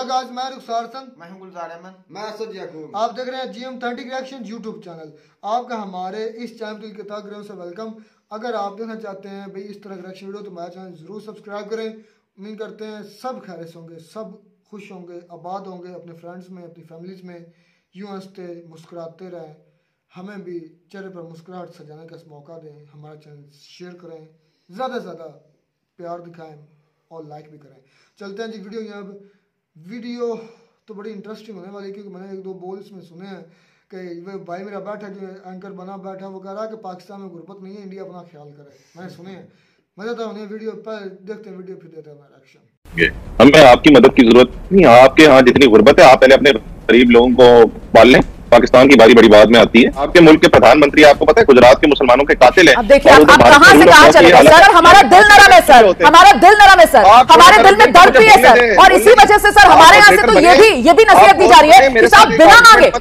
Guys, मैं रुखसार हसन, मैं हूं गुलजार अहमद, मैं असद याकूब। आप देख रहे हैं GM30 रिएक्शन यूट्यूब चैनल। आपका हमारे इस चैनल के तहत ग्रह से वेलकम। अगर आप देखना चाहते हैं भाई इस तरह का रिएक्शन वीडियो तो मेरा चैनल जरूर सब्सक्राइब करें। उम्मीद करते हैं सब खैरियत होंगे, सब खुश होंगे, आबाद होंगे, अपने फ्रेंड्स में, अपनी फैमिलीज में यूँ हंसते मुस्कुराते रहें। हमें भी चेहरे पर मुस्कुराहट सजाने का मौका दें। हमारा चैनल शेयर करें, ज़्यादा से ज़्यादा प्यार दिखाएं और लाइक भी करें। चलते हैं जी वीडियो। यहाँ वीडियो तो बड़ी इंटरेस्टिंग होने वाली, क्योंकि मैंने एक दो बोल इसमें सुने हैं कि वो भाई मेरा बैठा जो एंकर बना बैठा वो कह रहा है कि पाकिस्तान में गुर्बत नहीं है, इंडिया अपना ख्याल करे। मैंने सुने हैं, मज़ा होने वीडियो पर देखते हैं वीडियो, फिर देते हैं हमारा रिएक्शन। हमें आपकी मदद की जरूरत नहीं। आपके यहाँ जितनी गुर्बत है आप पहले अपने गरीब लोगों को पाल लें। पाकिस्तान की बारी बड़ी बाद में आती है। आपके मुल्क के प्रधानमंत्री आपको पता है गुजरात के मुसलमानों के कातिल हैं। अब देखिए आप कहां से कहां चले गए सर। हमारा दिल नरम है सर, हमारा दिल नरम है सर, हमारे दिल में दर्द भी है सर, और इसी वजह से सर हमारे यहाँ से तो ये भी नसीहत दी जा रही है कि साहब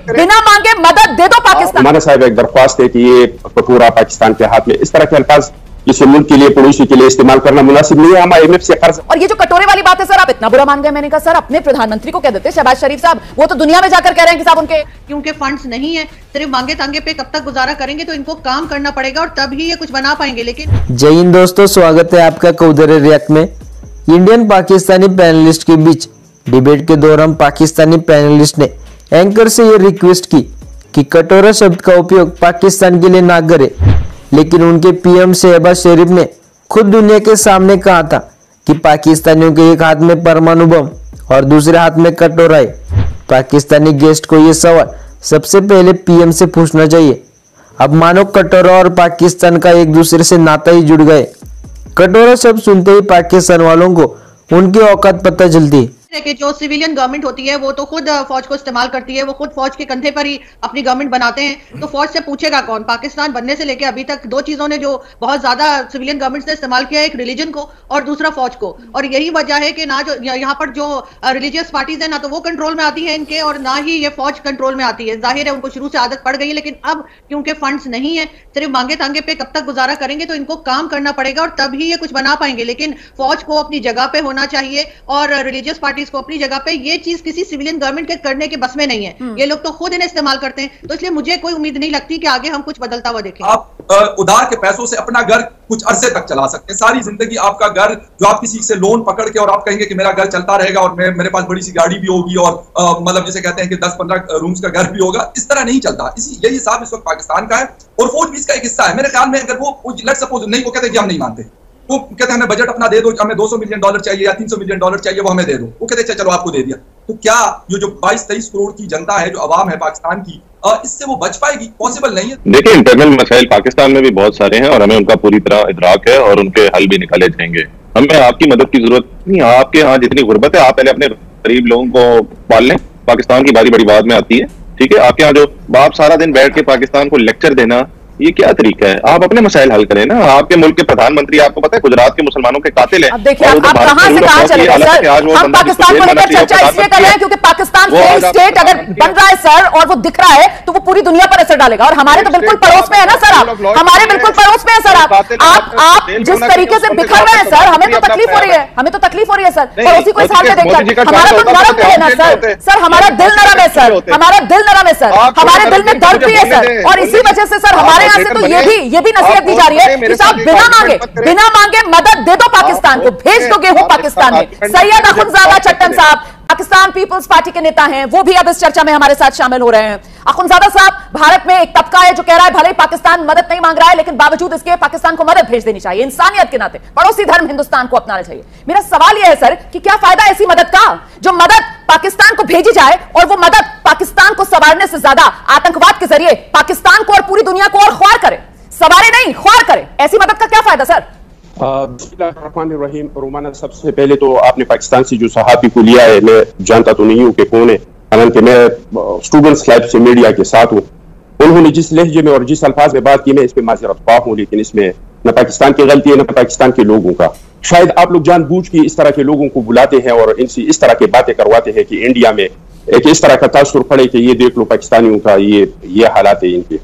बिना मांगे मदद दे दो पाकिस्तान। हमारा साहब एक दरख्वास्त है कि ये कटोरा पाकिस्तान के हाथ में इस तरह के अल्फाज किसी मुल्क के लिए, पड़ोसी के लिए इस्तेमाल करना मुनासिब नहीं है। हम IMF से कर्ज। और ये जो कटोरे वाली बात है सर, आप इतना बुरा मान गए। मैंने कहा सर अपने प्रधानमंत्री को कह देते शहबाज शरीफ साहब, वो तो दुनिया में जाकर कह रहे हैं कि साहब उनके क्योंकि फंड्स नहीं है, सिर्फ मांगे तांगे पे कब तक गुजारा करेंगे, तो इनको काम करना पड़ेगा और तभी ये कुछ बना पाएंगे। लेकिन जय हिंद दोस्तों, स्वागत है आपका कौदरे रिएक्ट में। इंडियन पाकिस्तानी पैनलिस्ट के बीच डिबेट के दौरान पाकिस्तानी पैनलिस्ट ने एंकर से ये रिक्वेस्ट की कि कटोरा शब्द का उपयोग पाकिस्तान के लिए ना करे, लेकिन उनके PM शहबाज शरीफ ने खुद दुनिया के सामने कहा था कि पाकिस्तानियों के एक हाथ में परमाणु बम और दूसरे हाथ में कटोरा है। पाकिस्तानी गेस्ट को यह सवाल सबसे पहले PM से पूछना चाहिए। अब मानो कटोरा और पाकिस्तान का एक दूसरे से नाता ही जुड़ गए। कटोरा शब्द सुनते ही पाकिस्तान वालों को उनकी औकात पता चलती है कि जो सिविलियन गवर्नमेंट होती है वो तो खुद फौज को इस्तेमाल करती है, वो खुद फौज के कंधे पर ही अपनी गवर्नमेंट बनाते हैं। तो फौज से पूछेगा कौन? पाकिस्तान बनने से लेके अभी तक दो चीजों ने जो बहुत ज्यादा सिविलियन गवर्नमेंट ने इस्तेमाल किया है, एक रिलीजन को और दूसरा फौज को। और यही वजह है कि ना जो यहाँ पर जो रिलीजियस पार्टीज है ना तो वो कंट्रोल में आती है इनके, और ना ही ये फौज कंट्रोल में आती है। जाहिर है उनको शुरू से आदत पड़ गई है, लेकिन अब क्योंकि फंड्स नहीं है, सिर्फ मांगे तांगे पे कब तक गुजारा करेंगे, तो इनको काम करना पड़ेगा और तभी ये कुछ बना पाएंगे। लेकिन फौज को अपनी जगह पे होना चाहिए और रिलीजियस पार्टीज को अपनी जगह पे। ये चीज किसी सिविलियन गवर्नमेंट के करने के बस में नहीं है। ये लोग तो खुद इन्हें इस्तेमाल करते हैं। तो इसलिए मुझे कोई उम्मीद नहीं लगती कि आगे हम कुछ बदलता हुआ देखें। आप उधार के पैसों से अपना घर कुछ अरसे तक चला सकते हैं। सारी जिंदगी आपका घर जो आप किसी से लोन पकड़ के और आप कहेंगे कि मेरा घर चलता रहेगा और मेरे पास बड़ी सी गाड़ी भी होगी और मतलब जैसे कहते हैं कि 10-15 रूम्स का घर भी होगा, इस तरह नहीं चलता। यही हिसाब इस वक्त पाकिस्तान का है और फौज भी इसका एक हिस्सा है। मेरे ख्याल में अगर वो लेट्स सपोज नहीं, वो कहते हैं कि हम नहीं मानते, वो कहते हैं हमें बजट अपना दे दो, हमें $200 मिलियन चाहिए या $300 मिलियन चाहिए, वो हमें दे दो। वो कहते हैं चलो आपको दे दिया। तो क्या ये जो 22-23 करोड़ की जनता है, जो आवाम है पाकिस्तान की, इससे वो बच पाएगी? पॉसिबल नहीं है। देखिए, इंटरनल मसाइल पाकिस्तान में भी बहुत सारे हैं और हमें उनका पूरी तरह इदराक है और उनके हल भी निकाले जाएंगे। हमें आपकी मदद की जरूरत नहीं। आपके यहाँ जितनी गुर्बत है आप पहले अपने गरीब लोगों को पाल लें। पाकिस्तान की बारी बड़ी बाद में आती है, ठीक है। आपके यहाँ जो बाप सारा दिन बैठ के पाकिस्तान को लेक्चर देना, ये क्या तरीका है? आप अपने मसाइल हल करें ना। आपके मुल्क के प्रधानमंत्री आपको पता है गुजरात के मुसलमानों के कातिल हैं। अब देखिए आप कहां से कहां चले गए सर। हम पाकिस्तान को लेकर चर्चा इसलिए कर रहे हैं क्योंकि पाकिस्तान फेल स्टेट अगर बन रहा है सर और वो दिख रहा है तो वो पूरी दुनिया पर असर डालेगा। और हमारे तो बिल्कुल पड़ोस में है ना सर, आप हमारे बिल्कुल पड़ोस में है सर। आप जिस तरीके से बिखर रहे हैं सर, हमें तो तकलीफ हो रही है, हमें तो तकलीफ हो रही है सर। पड़ोसी को इस हाल में देखकर हमारा तो नरम है ना सर, हमारा दिल नरम है सर, हमारा दिल नरम है सर, हमारे दिल में दर्द भी है सर। और इसी वजह से सर हमारे यहाँ से तो ये भी नसीहत दी जा रही है कि साहब बिना मांगे मदद दे दो पाकिस्तान को, भेज दो गेहूं पाकिस्तान में। सैयद अखुनजादा चट्टन साहब पाकिस्तान पीपल्स पार्टी के नेता हैं, वो भी अब इस चर्चा में हमारे साथ शामिल हो रहे हैं। अखुनजादा साहब, भारत में एक तबका है जो कह रहा है भले ही पाकिस्तान मदद नहीं मांग रहा है, लेकिन बावजूद इसके पाकिस्तान को मदद भेज देनी चाहिए। इंसानियत के नाते पड़ोसी धर्म हिंदुस्तान को अपनाना चाहिए। मेरा सवाल यह है सर कि क्या फायदा ऐसी मदद का जो मदद पाकिस्तान को भेजी जाए और वो मदद पाकिस्तान को संवारने से ज्यादा आतंकवाद के जरिए पाकिस्तान को और पूरी दुनिया को और ख्वार करे, सवारे नहीं ख्वार करे। ऐसी मदद का क्या फायदा सर? बिस्मिल्लाहिर्रहमानिर्रहीम। रोमाना, सबसे पहले तो आपने पाकिस्तान से जो सहाफी को लिया है, मैं जानता तो नहीं हूँ कि कौन है, हालांकि मैं स्टूडेंट्स लाइफ से मीडिया के साथ हूँ। उन्होंने जिस लहजे में और जिस अल्फाज में बात की, मैं इस पर माजरत ख्वाह हूँ, लेकिन इसमें न पाकिस्तान की गलती है न पाकिस्तान के लोगों का। शायद आप लोग जानबूझ के इस तरह के लोगों को बुलाते हैं और इनसे इस तरह की बातें करवाते हैं कि इंडिया में एक इस तरह का तासुर पड़े कि ये देख लो पाकिस्तानियों का ये हालात है इनके।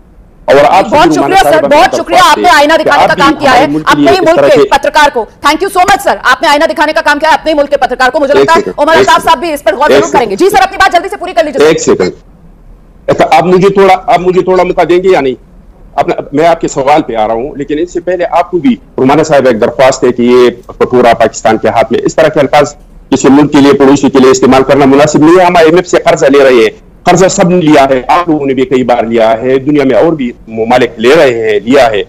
और आप बहुत शुक्रिया सर, बहुत शुक्रिया। आपने आईना दिखाने का काम किया है अपने ही मुल्क के पत्रकार को। Thank you so much sir, आपने आईना दिखाने का काम किया है अपने ही मुल्क के पत्रकार को। मुझे लगता है उमर अल्ताफ साहब भी इस पर गौर जरूर करेंगे। जी सर, अपनी बात जल्दी से पूरी कर लीजिए। एक सेकंड, आप मुझे थोड़ा मौका देंगे या नहीं? मैं आपके सवाल पे आ रहा हूं, लेकिन इससे पहले आपको भी रुमाना साहब एक दरख्वास्त है कि ये कटोरा पाकिस्तान के हाथ में, इस तरह के अल्फाज किसी मुल्क के लिए, पड़ोसी के लिए इस्तेमाल करना मुनासिब नहीं है। हम IMF से कर्जा ले रहे हैं, कर्जा सब ने लिया है, आप लोगों ने भी कई बार लिया है, दुनिया में और भी ममालिक ले रहे हैं, लिया है।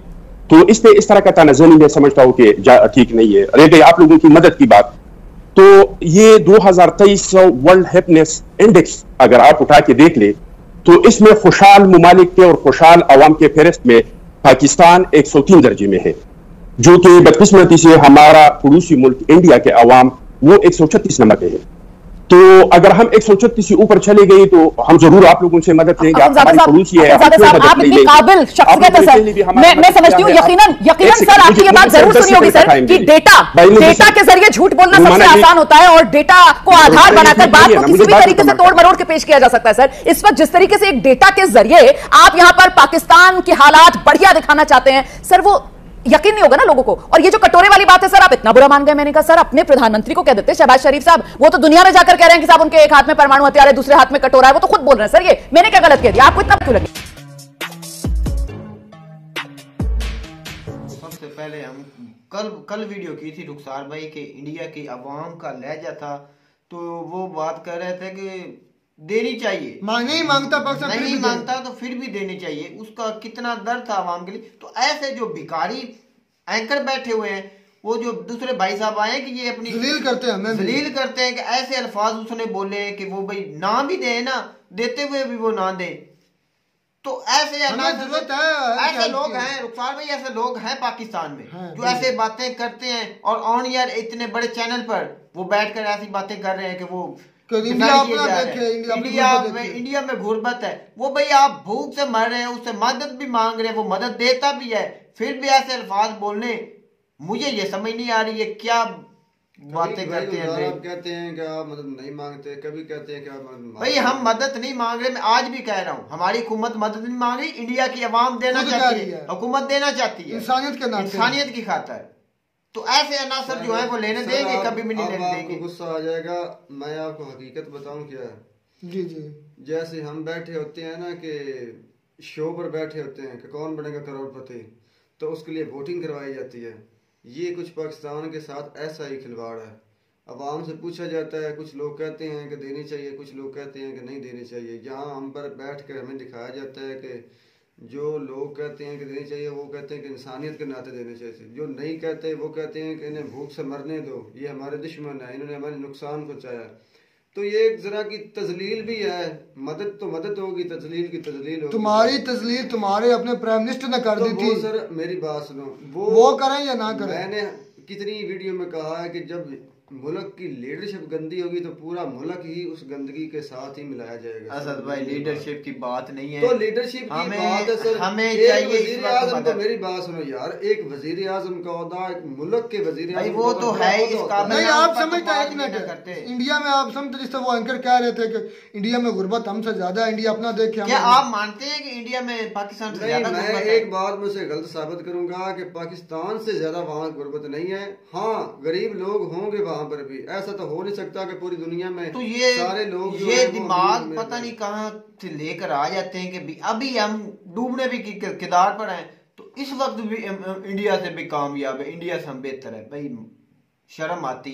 तो इस पे इस तरह का तानाज़नी मैं समझता हूं कि ठीक नहीं है। रह गई आप लोगों की मदद की बात, तो ये 2023 वर्ल्ड हैप्पीनेस इंडेक्स अगर आप उठा के देख ले तो इसमें खुशहाल ममालिक के और खुशहाल अवाम के फहरिस्त में पाकिस्तान 103 दर्जे में है, जो कि बदकिस्मती से हमारा पड़ोसी मुल्क इंडिया के अवाम वो 136 नंबर पे है। तो अगर हम 136 से ऊपर चले गए तो हम जरूर आप लोगों से मदद लेंगे। आप हमारे पड़ोसी है, आप इतनी काबिल शख्सियत है सर, मैं समझती हूँ। यकीनन सर आपकी ये बात जरूर सुनी होगी सर कि डेटा के जरिए झूठ बोलना सबसे आसान होता है और डेटा को आधार बनाकर बात को किसी भी तरीके से तोड़ मरोड़ के पेश किया जा सकता है। सर इस वक्त जिस तरीके से एक डेटा के जरिए आप यहाँ पर पाकिस्तान के हालात बढ़िया दिखाना चाहते हैं सर, वो यकीन नहीं होगा ना लोगों को। और ये जो कटोरे वाली बात है सर, आप इतना बुरा मान गए। मैंने कहा सर अपने प्रधानमंत्री को कह देते शहबाज शरीफ साहब, वो तो दुनिया में जाकर कह रहे हैं कि साहब उनके एक हाथ में परमाणु हथियार है, दूसरे हाथ में कटोरा है, वो तो खुद बोल रहे हैं। सर ये मैंने क्या गलत कह दिया, आपको इतना क्यों लगे? सबसे पहले हम कल वीडियो की थी रुखसार भाई के इंडिया की अवाम का लहजा था, तो वो बात कर रहे थे कि देनी चाहिए, नहीं मांगता पाकिस्तान, नहीं मांगता तो फिर भी देनी चाहिए। उसका कितना दर्द था आवाम के लिए। तो ऐसे जो भिखारी एंकर बैठे हुए हैं, वो जो दूसरे भाई साहब आए कि ये अपनी जलील करते हैं, जलील करते हैं कि ऐसे अल्फाज उसने बोले हैं कि वो भाई ना भी दे ना, देते हुए भी वो ना दे। तो ऐसे जरूरत है, ऐसे लोग हैं रुखसार भाई, ऐसे लोग हैं पाकिस्तान में जो ऐसे बातें करते हैं और ऑन ईयर इतने बड़े चैनल पर वो बैठकर ऐसी बातें कर रहे हैं कि वो इंडिया में गुर्बत है। वो भाई आप भूख से मर रहे हैं, उससे मदद भी मांग रहे हैं, वो मदद देता भी है, फिर भी ऐसे अल्फाज बोलने, मुझे ये समझ नहीं आ रही है क्या बातें करते हैं। आप कहते हैं कि आप मदद नहीं मांगते, कभी कहते हैं कि आप मदद भाई हम मदद नहीं मांग रहे। मैं आज भी कह रहा हूँ हमारी हुकूमत मदद नहीं मांग रही, इंडिया की अवाम देना चाहती है, हुकूमत देना चाहती है इंसानियत की खातिर। तो ऐसे अनासर जो है वो लेने देंगे, कभी भी नहीं लेने देंगे। गुस्सा आ जाएगा। मैं आपको हकीकत बताऊं क्या है। जी जी, जैसे हम बैठे होते हैं ना कि शो पर बैठे होते हैं कि कौन बनेगा करोड़पति, तो उसके लिए वोटिंग करवाई जाती है। ये कुछ पाकिस्तान के साथ ऐसा ही खिलवाड़ है। अवाम से पूछा जाता है, कुछ लोग कहते हैं कि देनी चाहिए, कुछ लोग कहते हैं कि नहीं देनी चाहिए। यहाँ हम पर बैठ कर हमें दिखाया जाता है कि जो लोग कहते हैं कि देनी चाहिए, वो कहते हैं कि इंसानियत के नाते देनी चाहिए। जो नहीं कहते वो कहते हैं कि इन्हें भूख से मरने दो, ये हमारे दुश्मन है, इन्होंने हमारे नुकसान पहुंचाया। तो ये एक जरा की तजलील भी है। मदद तो मदद होगी, तजलील की तजलील होगी। तुम्हारी तजलील तुम्हारे अपने प्राइम मिनिस्टर ने कर दी थी। सर मेरी बात सुनो, वो करें या ना करें। मैंने कितनी वीडियो में कहा है कि जब मुल्क की लीडरशिप गंदी होगी तो पूरा मुल्क ही उस गंदगी के साथ ही मिलाया जाएगा। असद भाई लीडरशिप की बात नहीं है, तो लीडरशिप की बात है सर। हमें चाहिए वजीर आजम को, मेरी बात सुनो यार, एक वजीर आजम का होता है, मुल्क के वजीर आजम वो तो है इसका नहीं। आप समझते हैं इंडिया में, आप समझते जिस तरह वो एंकर कह रहे थे कि इंडिया में गुर्बत हमसे ज्यादा है, इंडिया अपना देखे। क्या आप मानते हैं कि इंडिया में पाकिस्तान से ज्यादा? मैं एक बात में से गलत साबित करूंगा कि पाकिस्तान से ज्यादा वहाँ गुर्बत नहीं है। हाँ गरीब लोग होंगे वहाँ पर भी, ऐसा तो हो नहीं सकता कि पूरी दुनिया में तो ये सारे लोग ये दिमाग पता नहीं कहाँ से लेकर आ जाते हैं कि अभी हम डूबने भी किनार पर हैं, तो इस वक्त भी इंडिया से भी कामयाब है, इंडिया से हम बेहतर है। भाई शर्म आती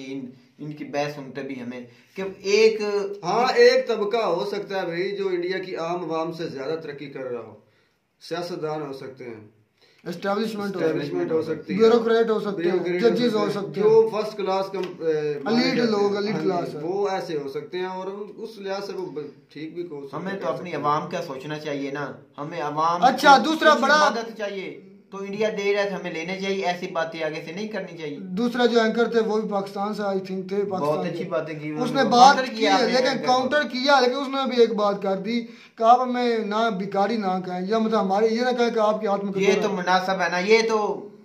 इनकी बहस सुनते भी हमें कि एक तबका हो सकता है भाई जो इंडिया की आम आवाम से ज्यादा तरक्की कर रहा हो। सियासतदान हो सकते हैं, एस्टेब्लिशमेंट हो सकती है, ब्यूरोक्रेट हो सकते हैं, जजेस हो सकते हैं, जो फर्स्ट क्लास एलीट लोग, एलीट क्लास है, वो ऐसे हो सकते हैं। और उस लिहाज से वो ठीक भी हो सकते हैं। हमें तो अपनी अवाम का सोचना चाहिए ना, हमें अवाम अच्छा दूसरा बड़ा मदद चाहिए तो इंडिया दे रहा है, हमें लेने चाहिए। ऐसी बातें आगे से नहीं करनी चाहिए। दूसरा जो एंकर थे वो भी पाकिस्तान से आई थिंक थे, बहुत अच्छी बातें की उसने बात की है, लेकिन काउंटर किया, लेकिन उसने भी एक बात कर दी कि आप हमें ना भिखारी ना कहें, या मतलब हमारे ये ना कहें कि आपके हाथ में। ये तो मुनासिब है ना, ये तो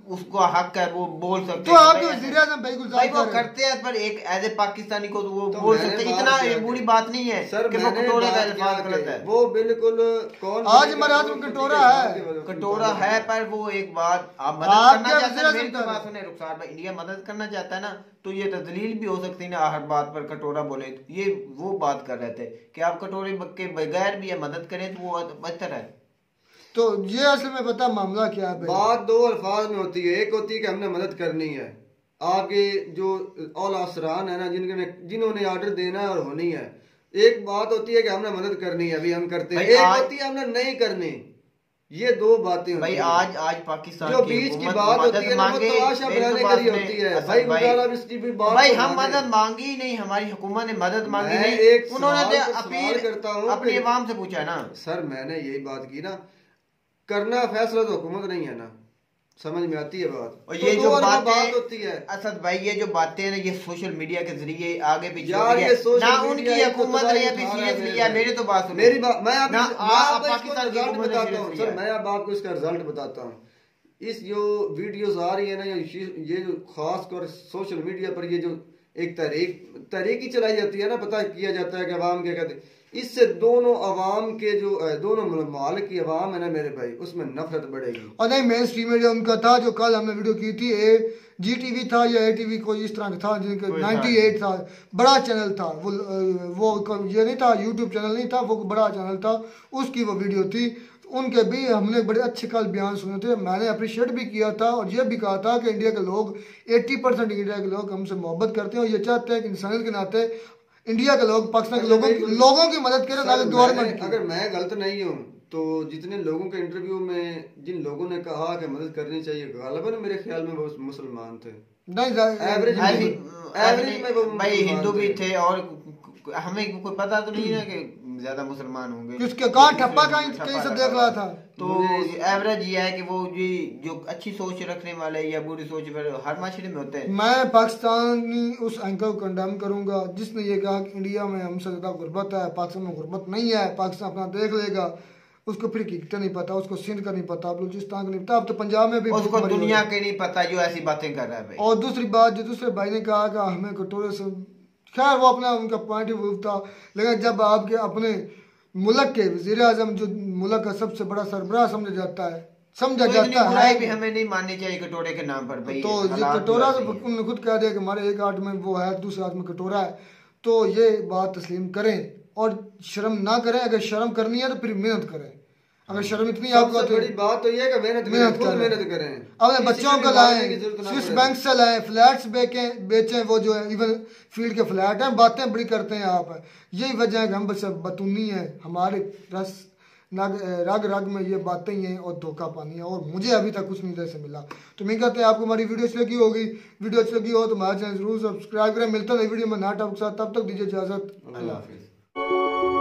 उसको हक है, वो बोल सकते तो आपके वज़ीर आज़म भाई वो करते हैं, पर एक एज ए पाकिस्तानी को वो बोल सकते हैं। इतना बुरी बात नहीं है सर कि वो कटोरे का इस्तेमाल गलत है। वो बिल्कुल कौन आज हमारे हाथ में कटोरा है, पर वो एक बात आप मदद करना चाहते हैं, मेरी तो बात सुने रुखसार भाई, इंडिया मदद करना चाहता है ना, तो ये तो दलील भी हो सकती है ना हर बात पर कटोरा बोले। ये वो बात कर रहे थे कि आप कटोरे के बगैर भी मदद करें तो वो बेहतर है। तो ये असल में पता मामला क्या है, बात दो अल्फाज में होती है। एक होती है कि हमने मदद करनी है, आगे जो औल असरान है ना जिन्होंने ऑर्डर देना है और होनी है। एक बात होती है कि हमने मदद करनी है, अभी हम करते हैं। एक होती है हमने नहीं करनी। ये दो बातें भाई आज पाकिस्तान जो बीच की बात होती है ना, वो तमाशा बनाने के लिए होती है भाई। हम मदद मांगी ही नहीं, हमारी हुकूमत ने मदद मांगी नहीं, उन्होंने अपील करता हूँ अपनी अवाम से पूछा है ना। सर मैंने यही बात की ना, करना फैसला तो हुकूमत नहीं है ना, समझ में आती है बात। और ये जो बात होती है असद भाई, ये जो बातें हैं ना, ये सोशल मीडिया के जरिए आगे भी यार, ये ना उनकी हुकूमत ने अभी सीरियस लिया। मेरी तो बात सुनो, मेरी बात मैं पाकिस्तान की रिजल्ट बताता हूँ सर, मैं अब आपको इसका रिजल्ट बताता हूँ। इस जो वीडियोस आ रही है ना, ये जो खास कर सोशल मीडिया पर ये जो एक तहरीक ही चलाई जाती है ना, पता किया जाता है कि अवाम क्या कहते हैं, इससे दोनों अवाम के जो दोनों ममालिक की अवाम है ना मेरे भाई, उसमें नफरत बढ़ेगी। और नहीं, मेन स्ट्रीम मीडिया उनका था जो कल हमने वीडियो की थी, GTV था या ATV कोई इस तरह का था, जिनका 98 था, बड़ा चैनल था वो ये नहीं था, यूट्यूब चैनल नहीं था, वो बड़ा चैनल था, उसकी वो वीडियो थी। उनके भी हमने बड़े अच्छे कल बयान सुने थे, मैंने अप्रिशिएट भी किया था और ये भी कहा था कि इंडिया के लोग 80% इंडिया के लोग हमसे मोहब्बत करते हैं और ये चाहते हैं कि इंसानियत के नाते इंडिया के लोग पाकिस्तान के लोगों की मदद करें, गवर्नमेंट। अगर मैं गलत नहीं हूँ तो जितने लोगों के इंटरव्यू में जिन लोगों ने कहा कि मदद करनी चाहिए, गालिबन मेरे ख्याल में वो मुसलमान थे। नहीं, एवरेज में वो भाई हिंदू भी थे, और हमें कोई पता तो नहीं है कि ज्यादा मुसलमान होंगे। किसके कहाँ ठप्पा कहीं से देख रहा था। तो एवरेज ये है कि वो जी जो अच्छी सोच रखने वाले या बुरी सोच हर माशरे में होते हैं। मैं पाकिस्तानी उस एंकर को कंडेम करूंगा जिसने ये कहा कि इंडिया में हमसे ज्यादा गुर्बत है, पाकिस्तान में गुर्बत नहीं है, पाकिस्तान अपना देख लेगा। उसको फिर हकीकत नहीं पता, उसको सिंध का नहीं पता, बलूचिस्तान का नहीं पता, अब तो पंजाब में भी उसको दुनिया के नहीं पता जो ऐसी बातें कर रहा है। और दूसरी बात जो दूसरे भाई ने कहा कि हमें कटोरे से, खैर वो अपना उनका पॉइंट ऑफ व्यू था, लेकिन जब आपके अपने मुल्क के वज़ीर आज़म जो मुल्क का सबसे बड़ा सरबराह समझा जाता है भी हमें नहीं माननी चाहिए कटोरे के नाम पर भाई। तो ये कटोरा तो उन्होंने खुद कह दिया कि हमारे एक हाथ में वो है, दूसरे हाथ में कटोरा है। तो ये बात तस्लीम करें और शर्म ना करें। अगर शर्म करनी है तो फिर मेहनत करें। अगर शर्म इतनी आपको तो बड़ी बात तो ये है कि मेहनत करें। अपने बच्चों को लाएं, स्विस बैंक से लाएं, फ्लैट्स बेचें, वो जो है इवन फील्ड के फ्लैट हैं। बातें बड़ी करते हैं आप, यही वजह है कि हम बस बतूनी है, हमारे रग रग में ये बातें ही हैं और धोखा पानी है, और मुझे अभी तक कुछ नहीं जैसे मिला। तो मैं कहते हैं आपको हमारी वीडियो अच्छी लगी होगी, वीडियो अच्छी लगी हो तो हमारे चैनल जरूर सब्सक्राइब करें। मिलता है वीडियो में नया टॉपिक के साथ, तब तक दीजिए इजाजत, अल्लाह हाफिज़।